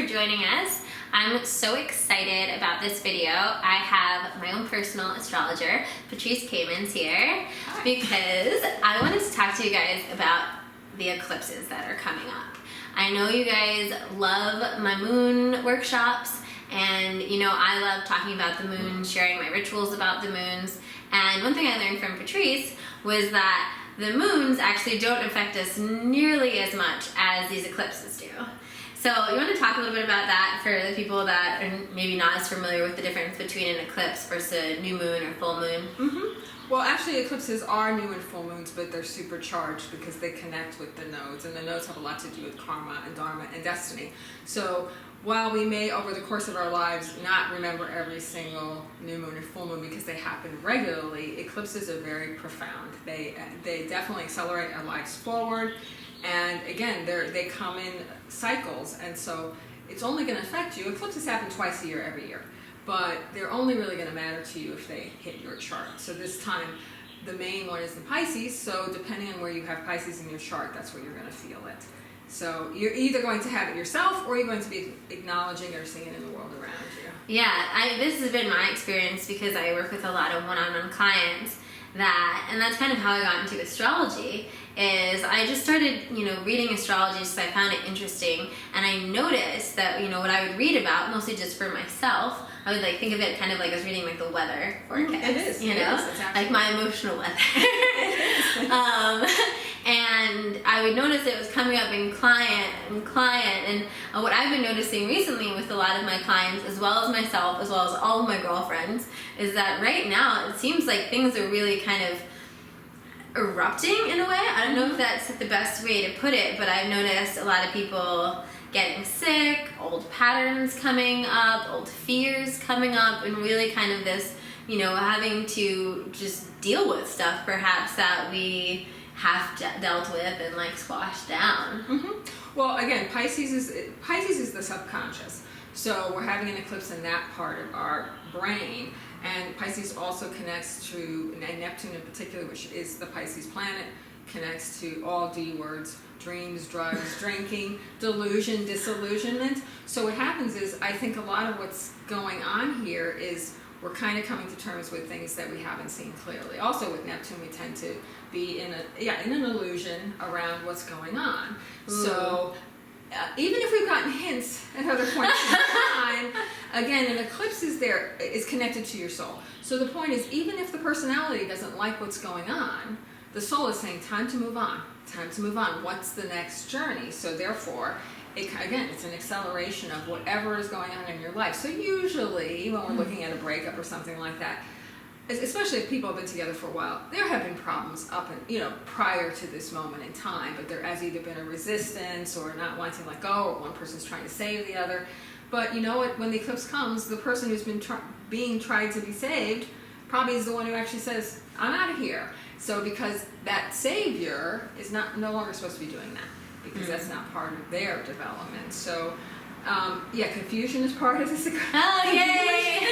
joining us. I'm so excited about this video. I have my own personal astrologer, Patrice Kamins, here. Hi. Because I wanted to talk to you guys about the eclipses that are coming up. I know you guys love my moon workshops, and you know I love talking about the moon, sharing my rituals about the moons. And one thing I learned from Patrice was that the moons actually don't affect us nearly as much as these eclipses do. So you want to talk a little bit about that for the people that are maybe not as familiar with the difference between an eclipse versus a new moon or full moon? Well, actually eclipses are new and full moons, but they're supercharged because they connect with the nodes, and the nodes have a lot to do with karma and dharma and destiny. So while we may, over the course of our lives, not remember every single new moon and full moon because they happen regularly, eclipses are very profound. They definitely accelerate our lives forward, and again, they come in cycles, and so it's only going to affect you. Eclipses happen twice a year, every year, but they're only really going to matter to you if they hit your chart. So this time, the main one is the Pisces, so depending on where you have Pisces in your chart, that's where you're going to feel it. So you're either going to have it yourself, or you're going to be acknowledging or seeing it in the world around you. Yeah, this has been my experience because I work with a lot of one-on-one clients, and that's kind of how I got into astrology. Is I just started, reading astrology because I found it interesting, and I noticed that, what I would read about, mostly just for myself, I would think of it kind of like I was reading the weather forecast. It is. It is. Like my emotional weather. And I would notice it was coming up in client, and what I've been noticing recently with a lot of my clients, as well as myself, as well as all of my girlfriends, is that right now it seems like things are really kind of erupting in a way. I don't know if that's the best way to put it, but I've noticed a lot of people getting sick, old patterns coming up, old fears coming up, and really kind of this, having to just deal with stuff perhaps that we have dealt with and squashed down. Well, again, Pisces is the subconscious. So we're having an eclipse in that part of our brain. And Pisces also connects to, and Neptune in particular, which is the Pisces planet, connects to all D words: dreams, drugs, drinking, delusion, disillusionment. So what happens is, I think a lot of what's going on here is we're kind of coming to terms with things that we haven't seen clearly. Also with Neptune, we tend to be in an illusion around what's going on. So even if we've gotten hints at other points in time, again, an eclipse is connected to your soul. So the point is, even if the personality doesn't like what's going on, the soul is saying, time to move on, time to move on. What's the next journey? So therefore, it's an acceleration of whatever is going on in your life. So usually, when we're looking at a breakup or something like that, especially if people have been together for a while, there have been problems prior to this moment in time, but there has either been a resistance or not wanting to let go, or one person's trying to save the other. But you know what? When the eclipse comes, the person who's been being tried to be saved probably is the one who actually says, "I'm out of here." So because that savior is no longer supposed to be doing that, because that's not part of their development. So confusion is part of this. Oh, yay!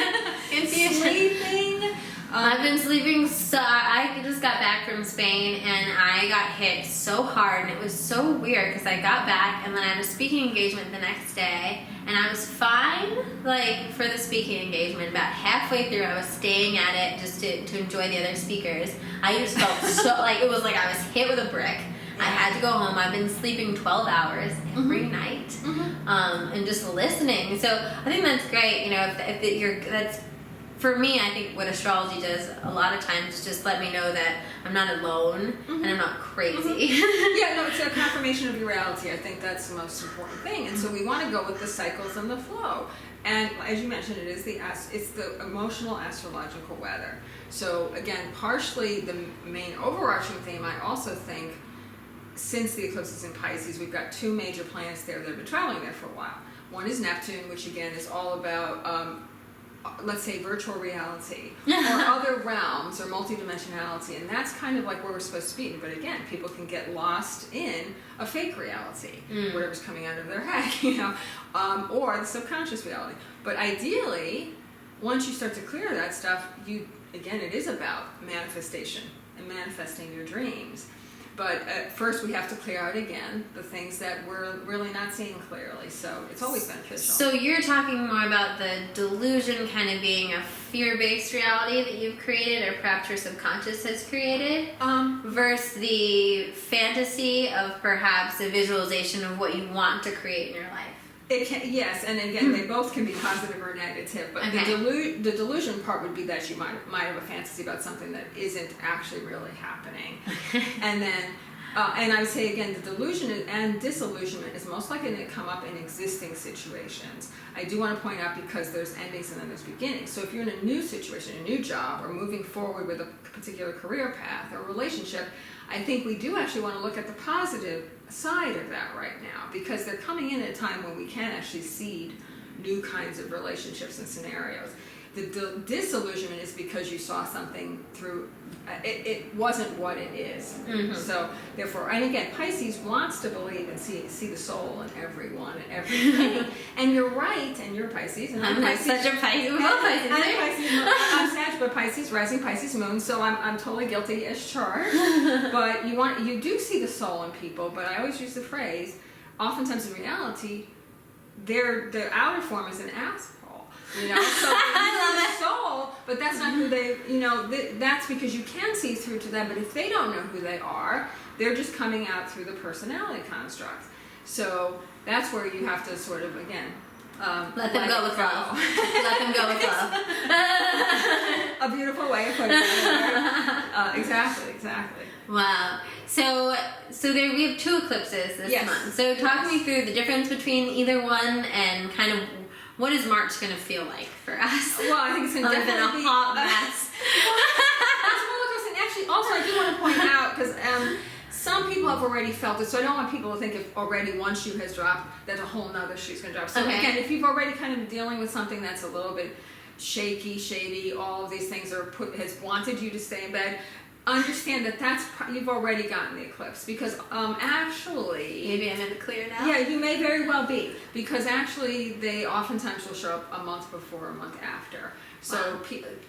Confusion. Sleeping. I've been sleeping I just got back from Spain, and I got hit so hard, and it was so weird because I got back and then I had a speaking engagement the next day, and I was fine for the speaking engagement. About halfway through, I was staying at it just to enjoy the other speakers. I just felt so it was like I was hit with a brick. I had to go home. I've been sleeping 12 hours every night, and just listening. So I think that's great. That's for me. I think what astrology does a lot of times is just let me know that I'm not alone and I'm not crazy. It's a confirmation of your reality. I think that's the most important thing. And so we want to go with the cycles and the flow. And as you mentioned, it's the emotional astrological weather. So again, partially the main overarching theme, I also think, since the eclipse is in Pisces, we've got two major planets there that have been traveling there for a while. One is Neptune, which again is all about, let's say, virtual reality or other realms or multidimensionality, and that's kind of like where we're supposed to be. But again, people can get lost in a fake reality, whatever's coming out of their head, or the subconscious reality. But ideally, once you start to clear that stuff, it is about manifestation and manifesting your dreams. But at first we have to clear out again the things that we're really not seeing clearly. So it's always beneficial. So you're talking more about the delusion kind of being a fear-based reality that you've created, or perhaps your subconscious has created, versus the fantasy of perhaps a visualization of what you want to create in your life. It can, yes, and again, they both can be positive or negative, but the delusion part would be that you might have a fantasy about something that isn't actually really happening. And then, and I would say again, the delusion and disillusionment is most likely to come up in existing situations. I do want to point out, because there's endings and then there's beginnings. So if you're in a new situation, a new job, or moving forward with a particular career path or relationship, I think we do actually want to look at the positive side of that right now, because they're coming in at a time when we can actually seed new kinds of relationships and scenarios. The disillusionment is because you saw something through, it wasn't what it is. So therefore, and again, Pisces wants to believe and see the soul in everyone and everything. And you're right, and you're Pisces, and I'm Pisces. Such a Pisces. We're both Pisces. I'm Sag, but Pisces, rising Pisces moon, so I'm totally guilty as charged. But you do see the soul in people, but I always use the phrase, oftentimes in reality, the outer form is an asshole. You know, so I love soul, but that's not who they, you know, that's because you can see through to them, but if they don't know who they are, they're just coming out through the personality construct. So that's where you have to sort of, again, let them go with love. Let them go with love. A beautiful way of putting it. Exactly. Wow. So there we have 2 eclipses this month. So talk me through the difference between either one, and kind of what is March going to feel like for us? Well, I think it's going to definitely be a hot mess. And actually, also, I do want to point out, because some people have already felt it, so I don't want people to think if already one shoe has dropped, that a whole nother shoe's going to drop. So again, if you've already kind of been dealing with something that's a little bit shaky, shady, all of these things has wanted you to stay in bed, understand that you've already gotten the eclipse, because actually maybe I'm in the clear now. Yeah, you may very well be, because actually they oftentimes will show up a month before, a month after. So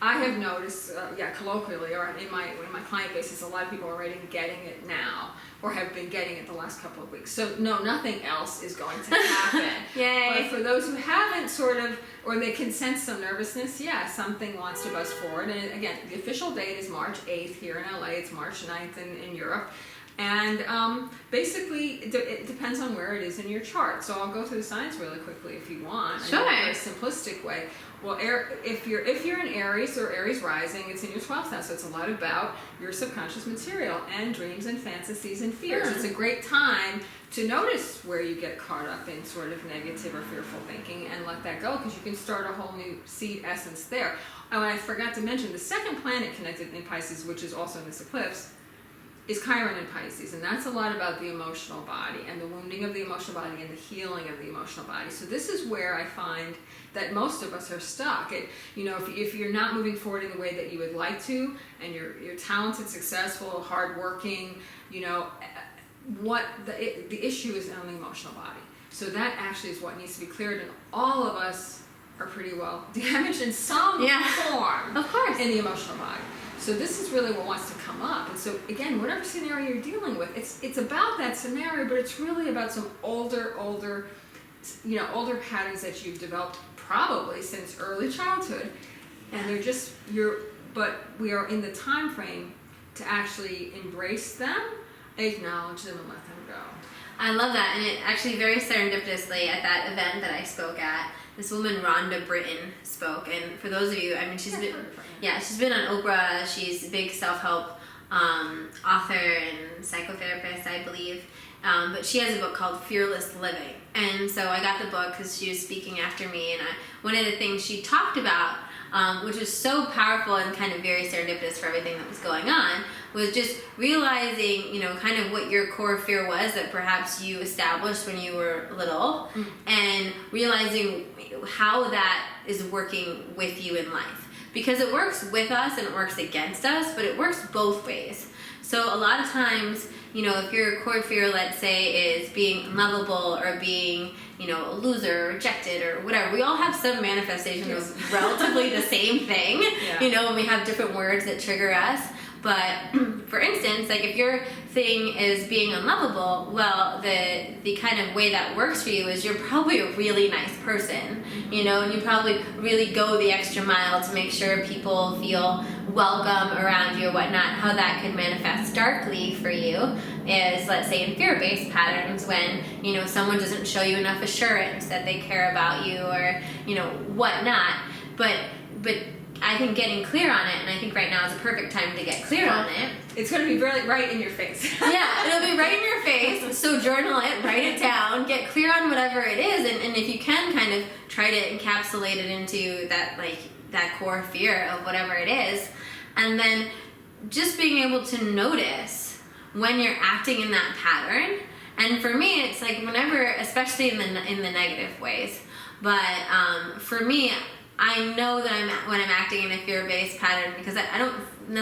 I have noticed, colloquially, or in my client basis, a lot of people are already getting it now, or have been getting it the last couple of weeks. So no, nothing else is going to happen. Yay! But for those who haven't sort of, or they can sense some nervousness, something wants to buzz forward. And again, the official date is March 8th here in LA. It's March 9th in Europe. And basically, it depends on where it is in your chart. So I'll go through the signs really quickly if you want. Sure. In a very simplistic way. Well, if you're in Aries or Aries rising, it's in your 12th house. So it's a lot about your subconscious material and dreams and fantasies and fears. It's a great time to notice where you get caught up in sort of negative or fearful thinking and let that go, because you can start a whole new seed essence there. And I forgot to mention, the second planet connected in Pisces, which is also in this eclipse, is Chiron in Pisces, and that's a lot about the emotional body and the wounding of the emotional body and the healing of the emotional body. So this is where I find that most of us are stuck. If you're not moving forward in the way that you would like to, and you're talented, successful, hardworking, what the issue is on the emotional body. So that actually is what needs to be cleared, and all of us are pretty well damaged in some form, of course, in the emotional body. So this is really what wants to come up. And so again, whatever scenario you're dealing with, it's about that scenario, but it's really about some older patterns that you've developed probably since early childhood. And but we are in the time frame to actually embrace them, acknowledge them, and let them go. I love that. And it actually very serendipitously at that event that I spoke at, this woman, Rhonda Britton, spoke. And for those of you, she's been on Oprah. She's a big self-help author and psychotherapist, I believe. But she has a book called Fearless Living. And so I got the book because she was speaking after me. And one of the things she talked about, which was so powerful and kind of very serendipitous for everything that was going on, was just realizing, kind of what your core fear was that perhaps you established when you were little, and realizing how that is working with you in life. Because it works with us and it works against us, but it works both ways. So a lot of times, if your core fear, let's say, is being unlovable or being, a loser or rejected or whatever, we all have some manifestation of relatively the same thing, and we have different words that trigger us. But for instance, like if your thing is being unlovable, well, the kind of way that works for you is you're probably a really nice person, you know, and you probably really go the extra mile to make sure people feel welcome around you or whatnot. How that could manifest darkly for you is, let's say, in fear-based patterns, when, you know, someone doesn't show you enough assurance that they care about you or, you know, whatnot. But I think getting clear on it, and I think right now is a perfect time to get clear on it. It's going to be really right in your face. Yeah, it'll be right in your face. So journal it, write it down, get clear on whatever it is, and if you can, kind of try to encapsulate it into that, like, that core fear of whatever it is, and then just being able to notice when you're acting in that pattern. And for me, it's like whenever, especially in the negative ways, but for me, I know that when I'm acting in a fear-based pattern, because I don't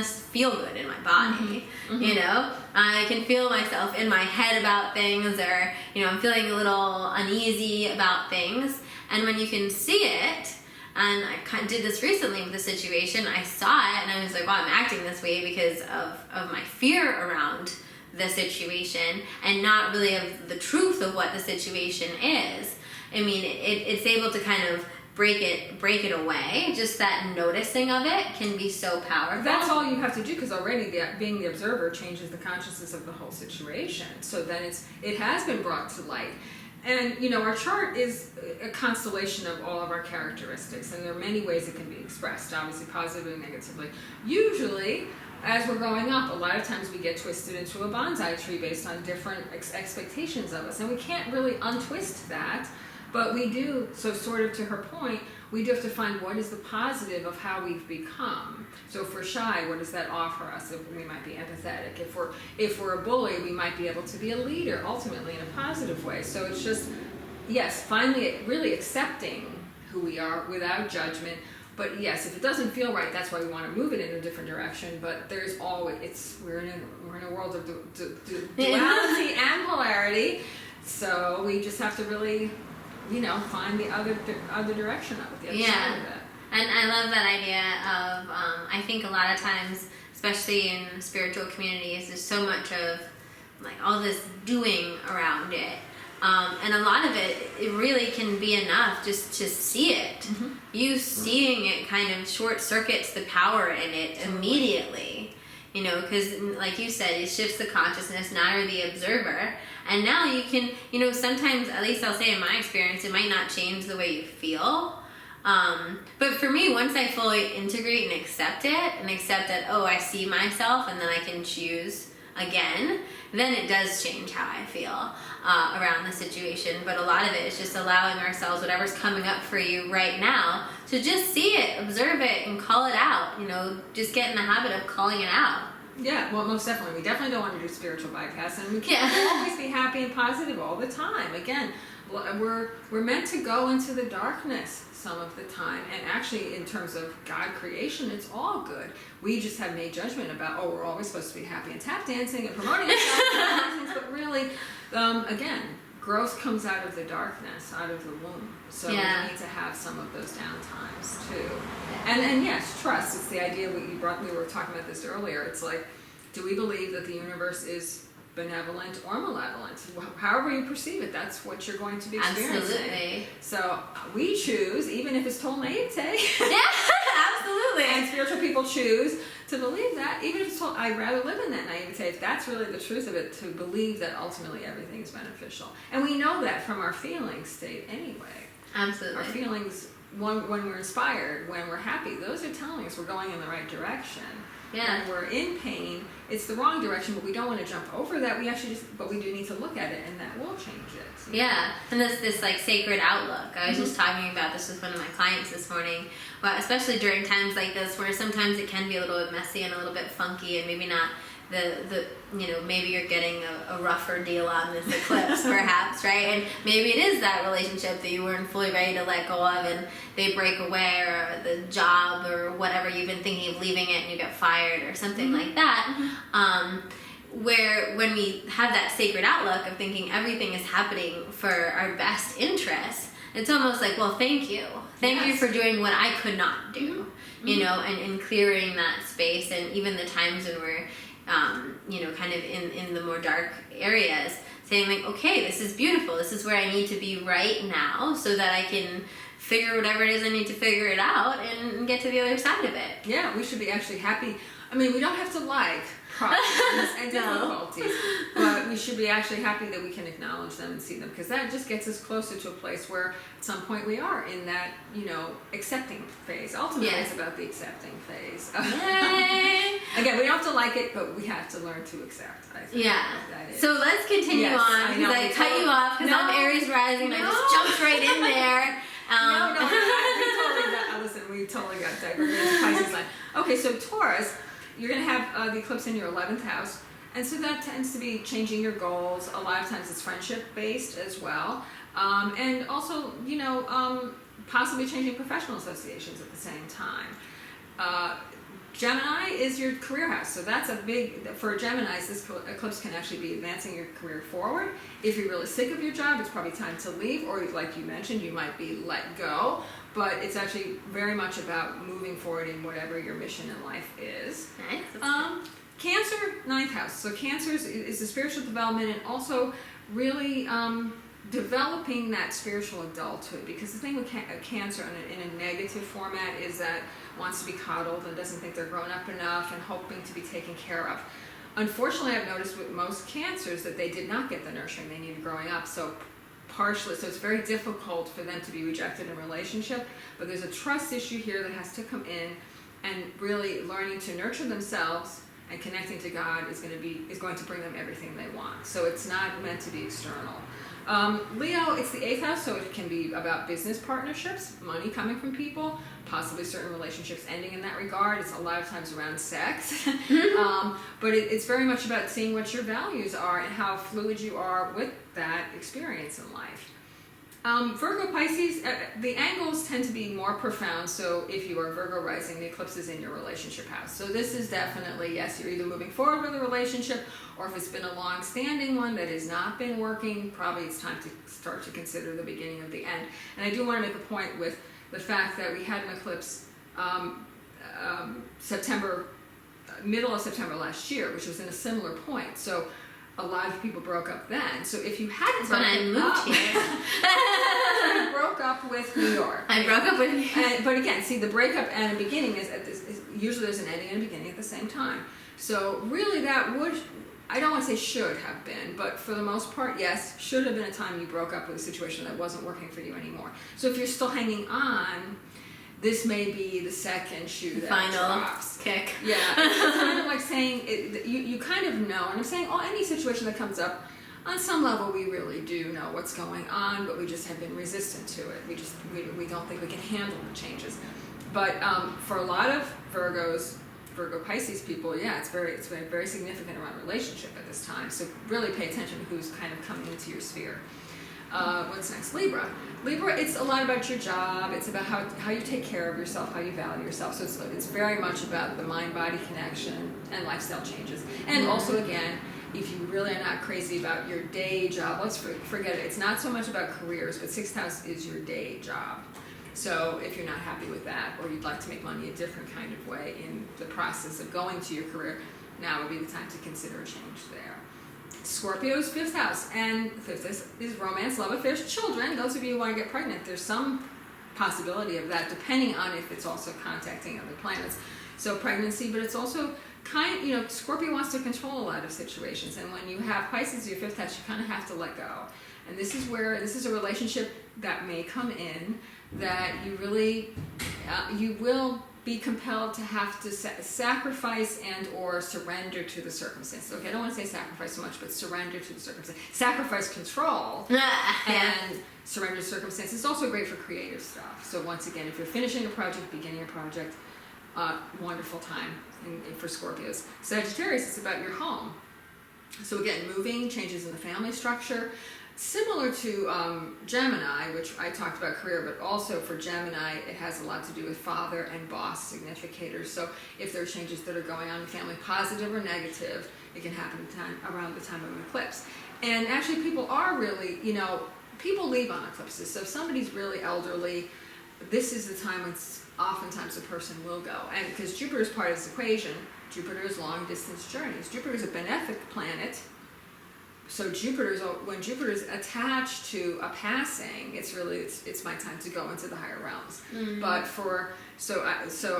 feel good in my body, you know? I can feel myself in my head about things, or, you know, I'm feeling a little uneasy about things. And when you can see it, and I kind of did this recently with the situation, I saw it and I was like, wow, I'm acting this way because of my fear around the situation, and not really of the truth of what the situation is. I mean, it's able to kind of break it away. Just that noticing of it can be so powerful. That's all you have to do, because already being the observer changes the consciousness of the whole situation. So then it has been brought to light. And, you know, our chart is a constellation of all of our characteristics, and there are many ways it can be expressed, obviously positively and negatively. Usually, as we're growing up, a lot of times we get twisted into a bonsai tree based on different expectations of us, and we can't really untwist that. But we do, so sort of to her point, we do have to find what is the positive of how we've become. So if we're shy, what does that offer us? If we might be empathetic. If we're a bully, we might be able to be a leader, ultimately, in a positive way. So it's just, yes, finally really accepting who we are without judgment. But yes, if it doesn't feel right, that's why we want to move it in a different direction. But there's always, we're in a world of duality and polarity. So we just have to really, you know, find the other direction of it, the other side of it. And I love that idea of, I think a lot of times, especially in spiritual communities, there's so much of, like, all this doing around it. And a lot of it really can be enough just to see it. You seeing it kind of short circuits the power in it immediately. You know, because like you said, it shifts the consciousness. Now you're the observer. And now you can, you know, sometimes, at least I'll say in my experience, it might not change the way you feel. But for me, once I fully integrate and accept it, and accept that, oh, I see myself, and then I can choose again, then it does change how I feel around the situation. But a lot of it is just allowing ourselves, whatever's coming up for you right now, to just see it, observe it, and call it out. You know, just get in the habit of calling it out. Yeah, well, most definitely. We definitely don't want to do spiritual bypass, and we can't always be happy and positive all the time. Again, we're meant to go into the darkness some of the time, and actually, in terms of God creation, it's all good. We just have made judgment about, oh, we're always supposed to be happy and tap dancing and promoting ourselves, but really, again, growth comes out of the darkness, out of the womb. So we need to have some of those down times too. And yes, trust. It's the idea we were talking about this earlier. It's like, do we believe that the universe is benevolent or malevolent? However you perceive it, that's what you're going to be experiencing. Absolutely. So we choose, even if it's told naivete. Yeah, absolutely. And spiritual people choose to believe that, even if it's told, I'd rather live in that naivete, if that's really the truth of it, to believe that ultimately everything is beneficial. And we know that from our feeling state anyway. Absolutely. Our feelings, when we're inspired, when we're happy, those are telling us we're going in the right direction. Yeah. When we're in pain, it's the wrong direction, but we don't want to jump over that. But we do need to look at it, and that will change it. Yeah, and this like sacred outlook. I was just talking about this with one of my clients this morning. Well, especially during times like this, where sometimes it can be a little bit messy and a little bit funky, and maybe not the you know, maybe you're getting a rougher deal on this eclipse, perhaps, right? And maybe it is that relationship that you weren't fully ready to let go of, and they break away, or the job, or whatever you've been thinking of leaving it, and you get fired, or something like that. Where when we have that sacred outlook of thinking everything is happening for our best interest, it's almost like, well, thank you Yes. for doing what I could not do, you know, and clearing that space. And even the times when we're you know, kind of in the more dark areas, saying like, okay, this is beautiful, this is where I need to be right now, so that I can figure whatever it is I need to figure it out and get to the other side of it. Yeah, we should be actually happy. I mean, we don't have to like problems and difficulties, but we should be actually happy that we can acknowledge them and see them, because that just gets us closer to a place where at some point we are in that, you know, accepting phase. Ultimately, it's about the accepting phase. Yay! Again, we don't have to like it, but we have to learn to accept, I think. Yeah. That is. So let's continue Yes, on, I know. because I cut you off because I'm Aries rising, and I just jumped right in there. We totally got diverted into Pisces line. Okay, so Taurus, you're going to have the eclipse in your 11th house, and so that tends to be changing your goals. A lot of times it's friendship based as well, and also, you know, possibly changing professional associations at the same time. Gemini is your career house, so that's a big, for Geminis, this eclipse can actually be advancing your career forward. If you're really sick of your job, it's probably time to leave, or like you mentioned, you might be let go, but it's actually very much about moving forward in whatever your mission in life is. Nice. Cancer, 9th house. So Cancer is the spiritual development, and also really developing that spiritual adulthood, because the thing with Cancer in a negative format is that wants to be coddled and doesn't think they're grown up enough and hoping to be taken care of. Unfortunately, I've noticed with most Cancers that they did not get the nurturing they needed growing up, so it's very difficult for them to be rejected in a relationship, but there's a trust issue here that has to come in, and really learning to nurture themselves and connecting to God is going to bring them everything they want. So it's not meant to be external. Leo, it's the 8th house, so it can be about business partnerships, money coming from people, possibly certain relationships ending in that regard. It's a lot of times around sex, but it's very much about seeing what your values are and how fluid you are with that experience in life. Virgo, Pisces, the angles tend to be more profound, so if you are Virgo rising, the eclipse is in your relationship house. So this is definitely, yes, you're either moving forward with a relationship, or if it's been a long-standing one that has not been working, probably it's time to start to consider the beginning of the end. And I do want to make a point with the fact that we had an eclipse middle of September last year, which was in a similar point. So a lot of people broke up then. So if you hadn't When I moved here. I broke up with New York. I broke up with you. But again, see, the breakup and the beginning is usually there's an ending and a beginning at the same time. So really that would, I don't want to say should have been, but for the most part, yes, should have been a time you broke up with a situation that wasn't working for you anymore. So if you're still hanging on, this may be the second shoe that final drops. kick. Yeah, it's kind of like saying, you kind of know, and I'm saying, any situation that comes up, on some level we really do know what's going on, but we just have been resistant to it. We don't think we can handle the changes. But for a lot of Virgo Pisces people, yeah, it's very significant around relationship at this time. So really pay attention to who's kind of coming into your sphere. What's next? Libra. Libra, it's a lot about your job. It's about how you take care of yourself, how you value yourself. So it's very much about the mind-body connection and lifestyle changes. And also, again, if you really are not crazy about your day job, let's forget it. It's not so much about careers, but 6th house is your day job. So if you're not happy with that, or you'd like to make money a different kind of way in the process of going to your career, now would be the time to consider a change there. Scorpio's 5th house, and 5th is romance, love affairs, children. Those of you who want to get pregnant, there's some possibility of that, depending on if it's also contacting other planets. So pregnancy, but it's also Scorpio wants to control a lot of situations, and when you have Pisces, your 5th house, you kind of have to let go. And this is a relationship that may come in that you really, you will be compelled to have to sacrifice and or surrender to the circumstances. Okay, I don't want to say sacrifice so much, but surrender to the circumstances. Sacrifice control and surrender to circumstances. It's also great for creative stuff. So once again, if you're finishing a project, beginning a project, wonderful time for Scorpios. Sagittarius, it's about your home. So again, moving, changes in the family structure. Similar to Gemini, which I talked about career, but also for Gemini, it has a lot to do with father and boss significators. So if there are changes that are going on in the family, positive or negative, it can happen around the time of an eclipse. And actually people are really, people leave on eclipses. So if somebody's really elderly, this is the time when oftentimes a person will go. And because Jupiter is part of this equation, Jupiter is long distance journeys. Jupiter is a benefic planet. So when Jupiter is attached to a passing, it's my time to go into the higher realms. Mm-hmm. But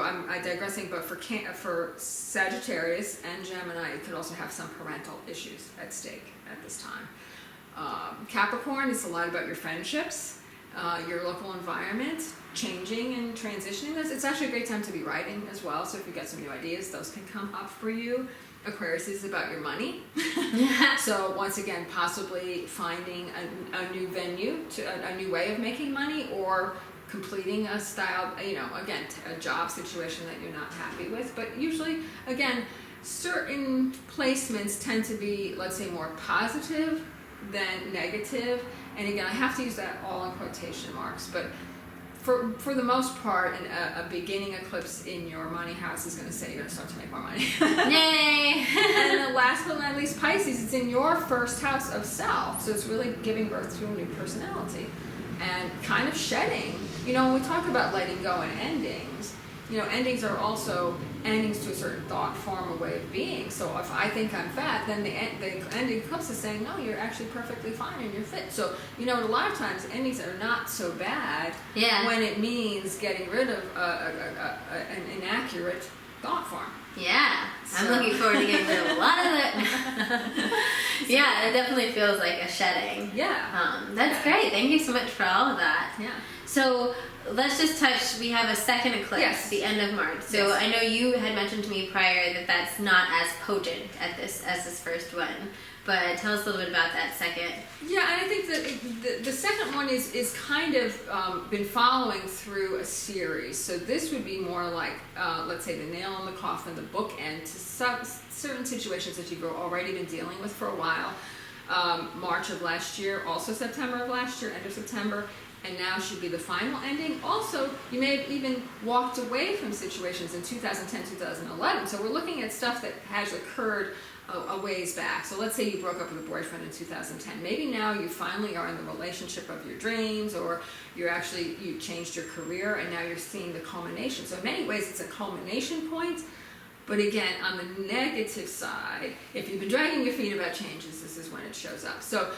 I'm digressing. But for Sagittarius and Gemini, you could also have some parental issues at stake at this time. Capricorn, it's a lot about your friendships, your local environment, changing and transitioning. It's actually a great time to be writing as well. So if you get some new ideas, those can come up for you. Aquarius is about your money. So once again, possibly finding a new venue, a new way of making money, or completing a style, again, a job situation that you're not happy with. But usually, again, certain placements tend to be, let's say, more positive than negative. And again, I have to use that all in quotation marks, but for the most part, a beginning eclipse in your money house is going to say you're going to start to make more money. Yay! And then last but not least, Pisces, it's in your first house of self. So it's really giving birth to a new personality and kind of shedding. When we talk about letting go and endings, endings are also endings to a certain thought form or way of being. So if I think I'm fat, then the ending eclipse is saying, no, you're actually perfectly fine and you're fit. So, a lot of times endings are not so bad when it means getting rid of an inaccurate thought form. Yeah, I'm looking forward to getting rid of a lot of it. Yeah, it definitely feels like a shedding. Yeah. That's great. Thank you so much for all of that. Yeah. So let's just touch, we have a second eclipse at the end of March. So I know you had mentioned to me prior that that's not as potent as this first one. But tell us a little bit about that second. Yeah, and I think that the second one is kind of been following through a series. So this would be more like, let's say, the nail in the coffin, the bookend to certain situations that you've already been dealing with for a while. March of last year, also September of last year, end of September, and now should be the final ending. Also, you may have even walked away from situations in 2010, 2011. So we're looking at stuff that has occurred a ways back. So let's say you broke up with a boyfriend in 2010. Maybe now you finally are in the relationship of your dreams, or you changed your career and now you're seeing the culmination. So in many ways it's a culmination point. But again, on the negative side, if you've been dragging your feet about changes, this is when it shows up. So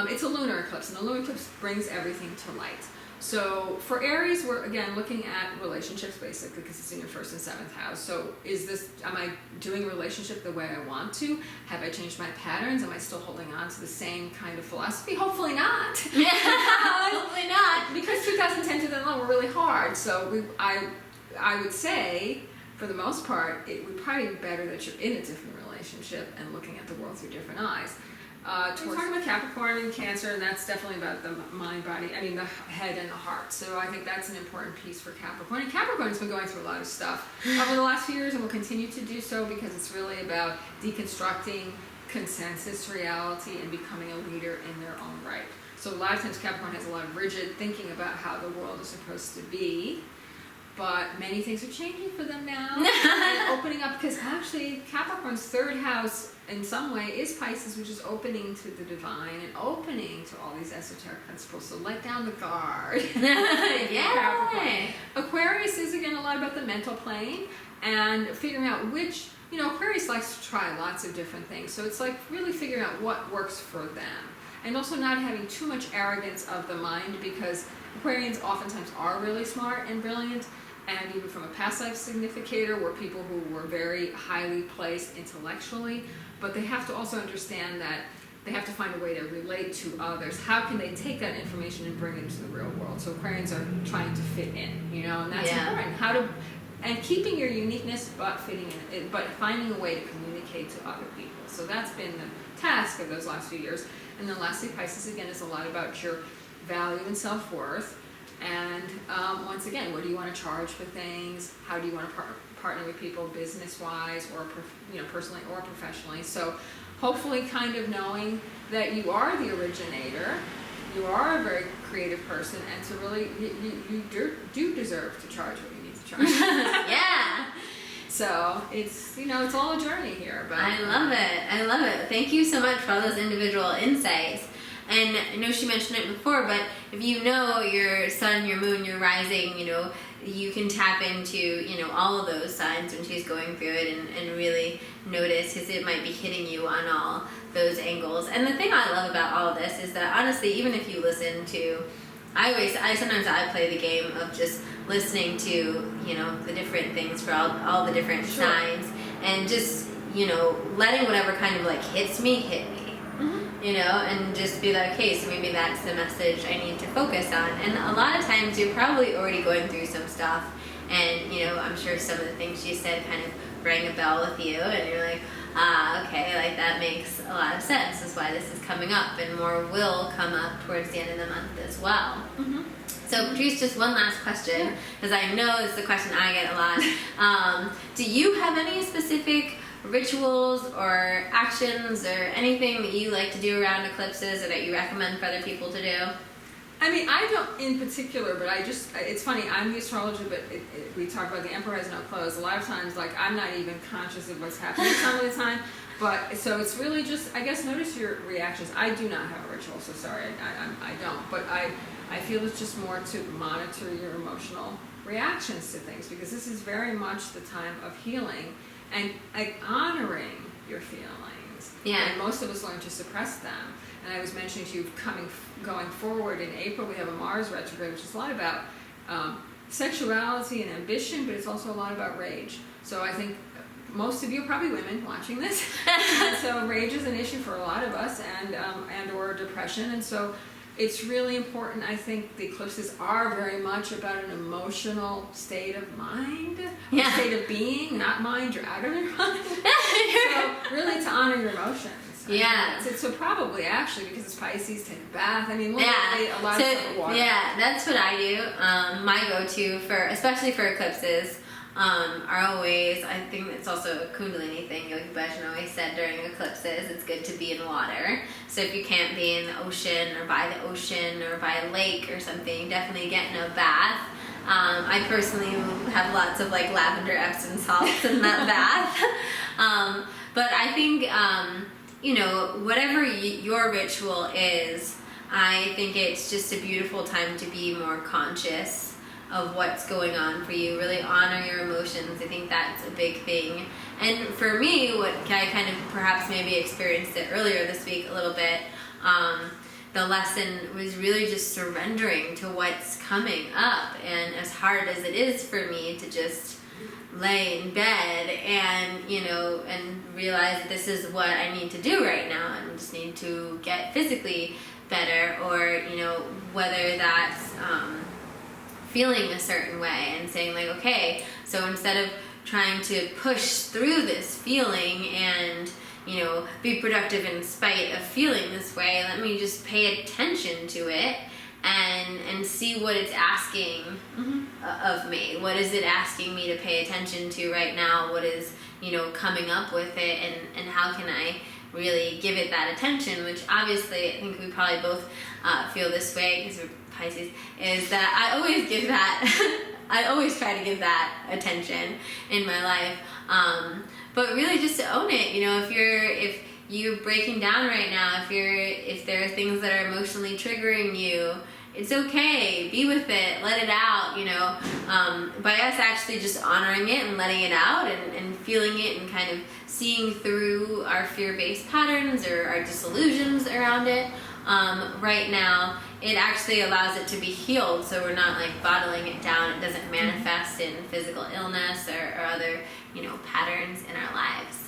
it's a lunar eclipse, and the lunar eclipse brings everything to light. So for Aries, we're again looking at relationships basically because it's in your first and seventh house. So am I doing relationship the way I want to? Have I changed my patterns? Am I still holding on to the same kind of philosophy? Hopefully not. Hopefully not. Because 2010 to 2011 were really hard. So I would say, for the most part, it would probably be better that you're in a different relationship and looking at the world through different eyes. We're talking about Capricorn and Cancer, and that's definitely about the mind, body, the head and the heart. So I think that's an important piece for Capricorn. And Capricorn's been going through a lot of stuff over the last few years and will continue to do so because it's really about deconstructing consensus reality and becoming a leader in their own right. So a lot of times Capricorn has a lot of rigid thinking about how the world is supposed to be. But many things are changing for them now and opening up, because actually Capricorn's third house in some way is Pisces, which is opening to the divine and opening to all these esoteric principles. So let down the guard. Yeah. Aquarius is again a lot about the mental plane and figuring out which, Aquarius likes to try lots of different things. So it's like really figuring out what works for them. And also not having too much arrogance of the mind, because Aquarians oftentimes are really smart and brilliant, and even from a past life significator, were people who were very highly placed intellectually, but they have to also understand that they have to find a way to relate to others. How can they take that information and bring it into the real world? So Aquarians are trying to fit in, and that's important. And keeping your uniqueness, but fitting in, but finding a way to communicate to other people. So that's been the task of those last few years. And then lastly, Pisces again is a lot about your value and self-worth. And once again, what do you want to charge for things? How do you want to partner with people business-wise, or personally or professionally? So hopefully kind of knowing that you are the originator, you are a very creative person, and to really, you do deserve to charge what you need to charge. Yeah. So it's, it's all a journey here. But I love it. Thank you so much for all those individual insights. And I know she mentioned it before, but if you know your sun, your moon, your rising, you know, you can tap into, you know, all of those signs when she's going through it and really notice, because it might be hitting you on all those angles. And the thing I love about all of this is that honestly, even if you listen to, sometimes I play the game of just listening to, you know, the different things for all the different signs, and just, you know, letting whatever kind of like hit me, you know, and just be like, okay, so maybe that's the message I need to focus on. And a lot of times you're probably already going through some stuff, and, you know, I'm sure some of the things she said kind of rang a bell with you, and you're like, okay, like that makes a lot of sense. That's why this is coming up, and more will come up towards the end of the month as well. So Patrice, just one last question, because I know it's the question I get a lot. Do you have any specific rituals or actions or anything that you like to do around eclipses, or that you recommend for other people to do? I mean, I don't in particular, but it's funny, I'm the astrologer, but we talk about the emperor has no clothes. A lot of times, like, I'm not even conscious of what's happening some of the time. But, so it's really just, I guess, notice your reactions. I do not have a ritual, so sorry, I don't. But I feel it's just more to monitor your emotional reactions to things, because this is very much the time of healing and like honoring your feelings. Yeah. And most of us learn to suppress them. And I was mentioning to you, going forward in April, we have a Mars retrograde, which is a lot about sexuality and ambition, but it's also a lot about rage. So I think most of you are probably women watching this, and so rage is an issue for a lot of us, and or depression, and so it's really important. I think the eclipses are very much about an emotional state of mind, state of being, not mind. You're out of your mind. So really to honor your emotions. Yeah. So probably actually, because it's Pisces, take a bath. I mean, literally a lot of water. Yeah, that's what I do. My go-to for, especially for eclipses, are always, I think it's also a Kundalini thing. Yogi Bhajan always said during eclipses, it's good to be in water. So if you can't be in the ocean or by the ocean or by a lake or something, definitely get in a bath. I personally have lots of like lavender Epsom salts in that bath. But I think, you know, whatever your ritual is, I think it's just a beautiful time to be more conscious of what's going on for you. Really honor your emotions. I think that's a big thing. And for me, what I kind of perhaps maybe experienced it earlier this week a little bit, the lesson was really just surrendering to what's coming up. And as hard as it is for me to just lay in bed and, you know, and realize that this is what I need to do right now, and just need to get physically better, or, you know, whether that's feeling a certain way and saying like, okay, so instead of trying to push through this feeling and, you know, be productive in spite of feeling this way, let me just pay attention to it and see what it's asking of me. What is it asking me to pay attention to right now? What is, you know, coming up with it, and how can I really give it that attention? Which obviously I think we probably both feel this way because we're Pisces, is that I always give that I always try to give that attention in my life, but really just to own it. You know, if you're breaking down right now, if there are things that are emotionally triggering you, it's okay, be with it, let it out, you know, by us actually just honoring it and letting it out and feeling it and kind of seeing through our fear-based patterns or our disillusions around it. Right now, it actually allows it to be healed, so we're not like bottling it down. It doesn't manifest in physical illness or other, you know, patterns in our lives.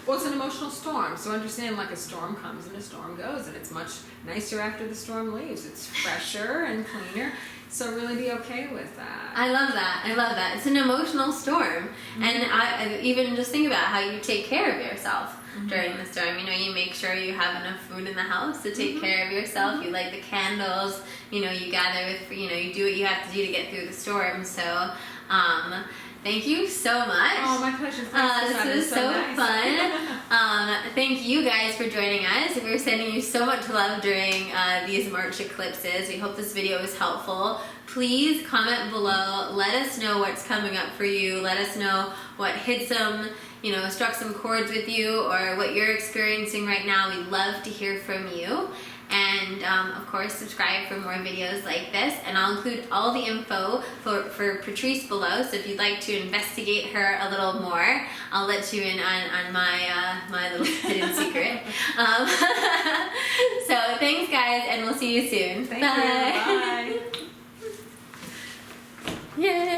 Well, it's an emotional storm, so understand, like, a storm comes and a storm goes, and it's much nicer after the storm leaves. It's fresher and cleaner, so really be okay with that. I love that. It's an emotional storm, and I even just think about how you take care of yourself during the storm. You know, you make sure you have enough food in the house to take care of yourself. You light the candles. You know, you gather with, you know, you do what you have to do to get through the storm. So, thank you so much. Oh, my pleasure. This was so nice. fun. Thank you guys for joining us. We're sending you so much love during these March eclipses. We hope this video was helpful. Please comment below. Let us know what's coming up for you. Let us know what hit some, you know, struck some chords with you, or what you're experiencing right now. We'd love to hear from you. And of course, subscribe for more videos like this. And I'll include all the info for Patrice below. So if you'd like to investigate her a little more, I'll let you in on my little hidden secret. So thanks, guys, and we'll see you soon. Thank you. Bye. Yay!